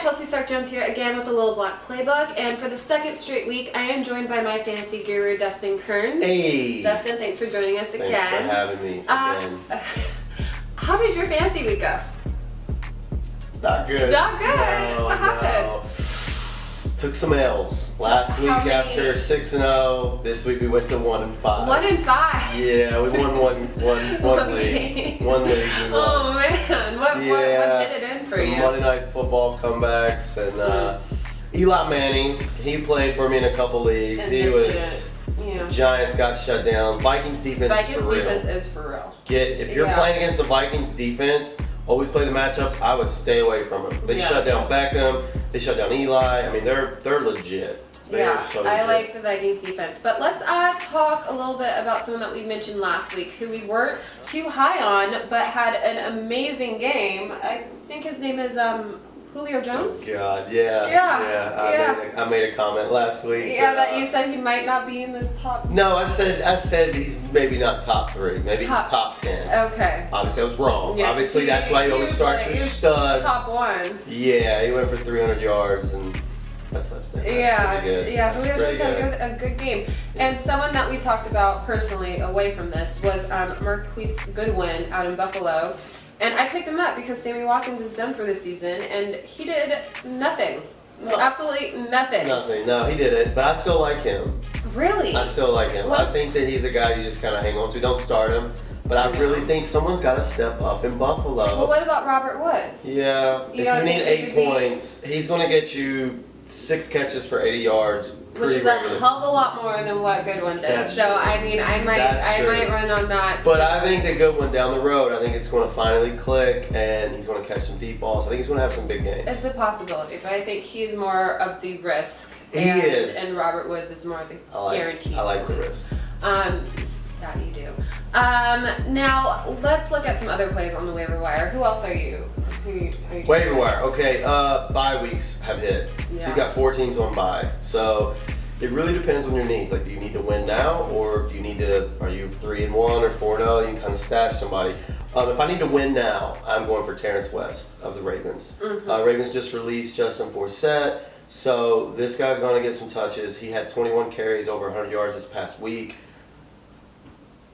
Chelsea Stark-Jones here again with the Little Block Playbook, and for the second straight week, I am joined by my fantasy guru, Dustin Kearns. Hey! Dustin, thanks for joining us again. Thanks for having me again. How did your fantasy week go? Not good. Not good? What happened? Took some L's. Last week after 6-0, this week we went to 1-5. 1-5? Yeah, we won one league. One league we won. Oh man, what did it in for you? Some Monday Night Football comebacks, and Eli Manning, he played for me in a couple leagues. Giants got shut down. Vikings defense is for real. Vikings defense is for real. If you're playing against the Vikings defense, always play the matchups. I would stay away from them. They shut down Beckham. They shut down Eli. I mean, they're legit. I like the Vikings defense. But let's talk a little bit about someone that we mentioned last week who we weren't too high on but had an amazing game. I think his name is Julio Jones? Oh, God, yeah. I made a comment last week. Yeah, that you said he might not be in the top. No, I said he's maybe not top 3. Maybe he's top 10. Okay. Obviously, I was wrong. Yeah, Obviously, that's why you always start your studs. Top 1. Yeah, he went for 300 yards and a touchdown. Julio Jones had a good game. And someone that we talked about personally away from this was Marquise Goodwin out in Buffalo. And I picked him up because Sammy Watkins is done for the season, and he did nothing. Absolutely nothing. Nothing. No, he didn't. But I still like him. Really? I still like him. I think that he's a guy you just kind of hang on to. Don't start him. But I really think someone's got to step up in Buffalo. Well, what about Robert Woods? Yeah. If you need 8 points, he's going to get you 6 catches for 80 yards. Which is a hell of a lot more than what Goodwin did. That's so true. I mean, I might run on that. But I think that Goodwin down the road, I think it's going to finally click, and he's going to catch some deep balls. I think he's going to have some big games. It's a possibility, but I think he's more of the risk. He is. And Robert Woods is more of the guarantee. I like the risk. That you do. Now let's look at some other players on the waiver wire. Who else are you? Waiver wire. Okay. Bye weeks have hit. Yeah. So you've got 4 teams on bye. So it really depends on your needs. Like, do you need to win now, or do you need to? Are you 3-1 or 4-0? You can kind of stash somebody. If I need to win now, I'm going for Terrence West of the Ravens. Ravens just released Justin Forsett, so this guy's going to get some touches. He had 21 carries, over 100 yards this past week.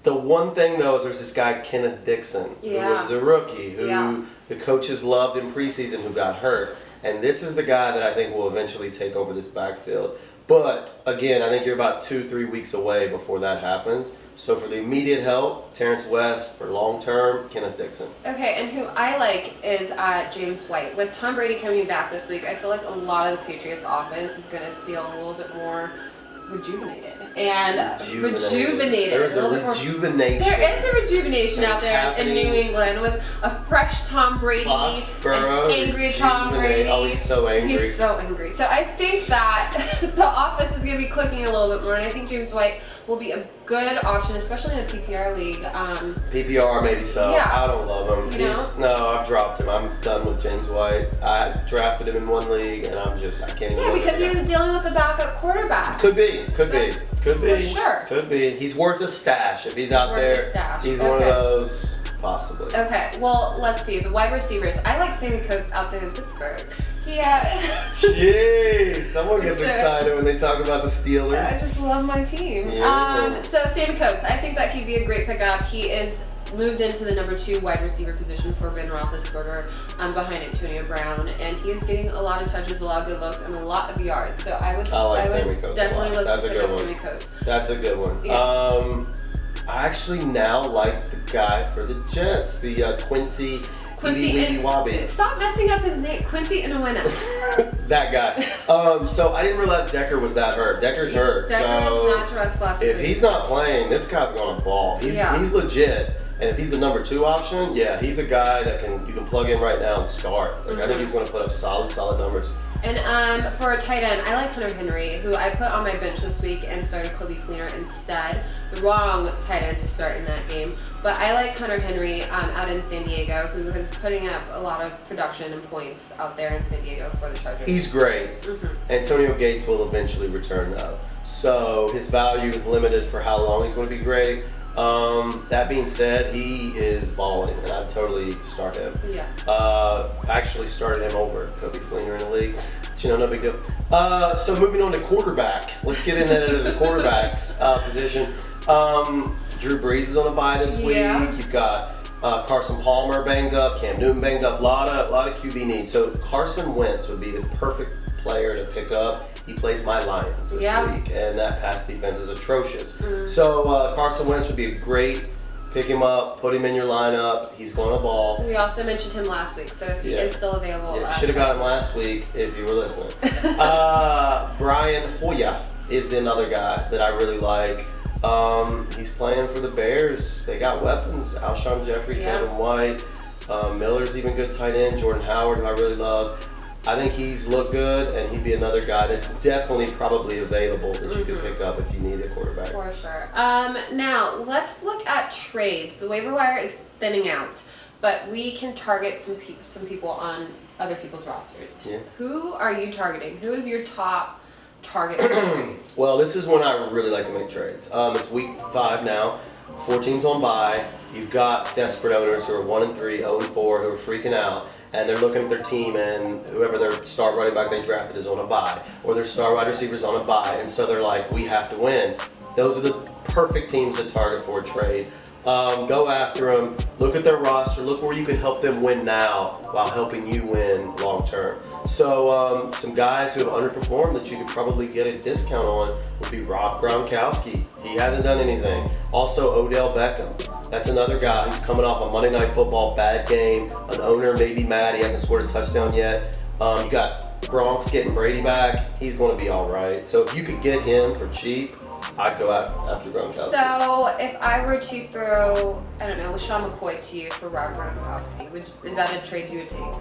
The one thing, though, is there's this guy, Kenneth Dixon, who was the rookie, who the coaches loved in preseason, who got hurt. And this is the guy that I think will eventually take over this backfield. But, again, I think you're about 2-3 weeks away before that happens. So for the immediate help, Terrence West. For long-term, Kenneth Dixon. Okay, and who I like is James White. With Tom Brady coming back this week, I feel like a lot of the Patriots' offense is going to feel a little bit more rejuvenated. There's a rejuvenation. There is a rejuvenation out there in New England with a fresh Tom Brady, an angry Tom Brady. Oh, he's so angry. He's so angry. So I think that the offense is going to be clicking a little bit more, and I think James White will be a good option, especially in a PPR league. PPR maybe so. Yeah. I don't love him. No, I've dropped him. I'm done with James White. I drafted him in one league, and I can't even. Yeah, because he was dealing with the backup quarterback. Could be. For sure. Could be. He's worth a stash if he's out there. He's one of those, possibly. Okay, well, let's see. The wide receivers. I like Sammy Coates out there in Pittsburgh. Jeez, someone gets excited when they talk about the Steelers. I just love my team. So Sammy Coates, I think that he'd be a great pickup. He is moved into the number 2 wide receiver position for Ben Roethlisberger behind Antonio Brown, and he is getting a lot of touches, a lot of good looks, and a lot of yards. So I would Sammy Coates definitely look That's to a pick good up one. Sammy Coates. That's a good one. Yeah. I actually now like the guy for the Jets, the Quincy Wobby. Stop messing up his name. Quincy Inouye. That guy. So I didn't realize Decker was that hurt. Decker's hurt. Decker was not dressed last week. If he's not playing, this guy's going to ball. He's legit. And if he's the number 2 option, he's a guy that you can plug in right now and start. I think he's going to put up solid numbers. And for a tight end, I like Hunter Henry, who I put on my bench this week and started Kobe Cleaner instead. The wrong tight end to start in that game. But I like Hunter Henry out in San Diego, who is putting up a lot of production and points out there in San Diego for the Chargers. He's great. Antonio Gates will eventually return, though. So his value is limited for how long he's going to be great. That being said, he is balling, and I'd totally start him. Yeah. Actually started him over Kobe Fleener in the league. But, no big deal. So moving on to quarterback. Let's get into the quarterback's position. Drew Brees is on a bye this week. You've got Carson Palmer banged up, Cam Newton banged up. A lot of QB needs. So Carson Wentz would be the perfect player to pick up. He plays my Lions this week, and that pass defense is atrocious. So Carson Wentz would be a great pick him up, put him in your lineup. He's going to ball. We also mentioned him last week, so if he is still available. Should have got him last week if you were listening. Brian Hoyer is another guy that I really like. He's playing for the Bears. They got weapons. Alshon Jeffrey, Kevin White, Miller's even good tight end. Jordan Howard, who I really love. I think he's looked good, and he'd be another guy that's definitely probably available that you could pick up if you need a quarterback. For sure. Now, let's look at trades. The waiver wire is thinning out, but we can target some people on other people's rosters. Yeah. Who are you targeting? Who is your top target for trades? Well, this is when I really like to make trades. It's week 5 now. 4 teams on bye. You've got desperate owners who are 1-3, 0-4, who are freaking out, and they're looking at their team, and whoever their star running back they drafted is on a bye, or their star wide receiver is on a bye, and so they're like, we have to win. Those are the perfect teams to target for a trade. Go after them. Look at their roster. Look where you can help them win now while helping you win long term. So some guys who have underperformed that you could probably get a discount on would be Rob Gronkowski. He hasn't done anything. Also Odell Beckham. That's another guy who's coming off a Monday Night Football bad game. An owner may be mad he hasn't scored a touchdown yet. You got Gronk's getting Brady back. He's going to be all right. So if you could get him for cheap, I'd go out after Gronkowski. So if I were to throw, I don't know, LaShawn McCoy to you for Rob Gronkowski, is that a trade you would take?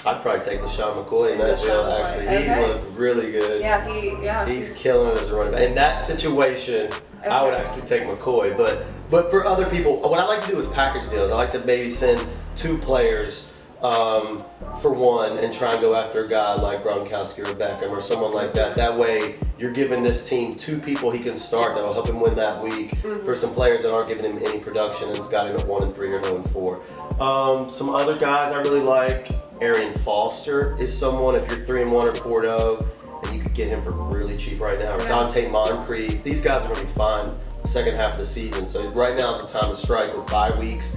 I'd probably take LaShawn McCoy in that deal, actually. Okay. He's looked really good. He's killing it as a running back. In that situation, I would actually take McCoy. But for other people, what I like to do is package deals. I like to maybe send 2 players for one and try and go after a guy like Gronkowski or Beckham or someone like that. That way, you're giving this team 2 people he can start that'll help him win that week for some players that aren't giving him any production and it's got him at 1-3 or 0-4. Some other guys I really like. Arian Foster is someone, if you're 3-1 or 4-0, and you could get him for really cheap right now. Or Dante Moncrief. These guys are going to be fine the second half of the season. So right now is the time to strike with bye weeks.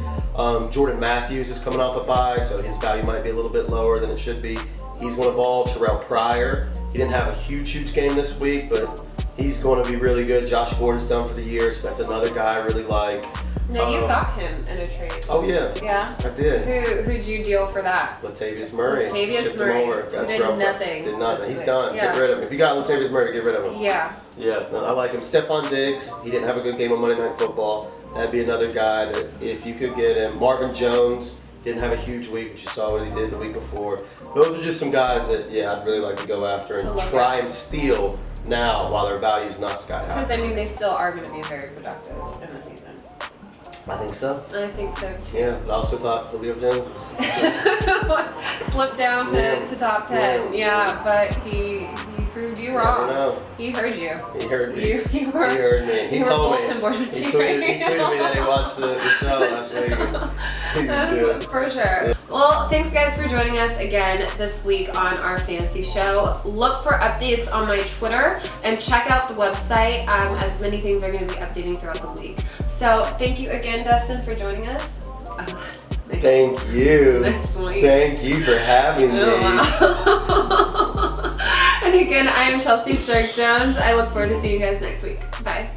Jordan Matthews is coming off a bye, so his value might be a little bit lower than it should be. He's going to ball. Terrell Pryor. He didn't have a huge game this week, but he's going to be really good. Josh Gordon's done for the year, so that's another guy I really like. Now you got him in a trade. Oh yeah. Yeah? I did. Who'd you deal for that? Latavius Murray. Latavius Murray. Him over. Who did nothing. Did nothing. He's week. done. Yeah. Get rid of him. If you got Latavius Murray, get rid of him. Yeah. Yeah, no, I like him. Stephon Diggs, he didn't have a good game on Monday Night Football. That'd be another guy that if you could get him. Marvin Jones didn't have a huge week, but you saw what he did the week before. Those are just some guys that, I'd really like to go after and try and steal now while their value's not sky high. Because, I mean, they still are going to be very productive in the season. I think so. I think so, too. Yeah, but I also thought Julio Jones slipped down to top 10. Yeah, but he proved you wrong. Know. He heard you. He heard me. He heard me. He told me. He tweeted me that he watched the show last week. For sure. Yeah. Well, thanks guys for joining us again this week on our fantasy show. Look for updates on my Twitter and check out the website as many things are going to be updating throughout the week. So thank you again, Dustin, for joining us. Thank you. Nice one. Thank you for having me. Wow. And again, I am Chelsea Stark Jones. I look forward to seeing you guys next week. Bye.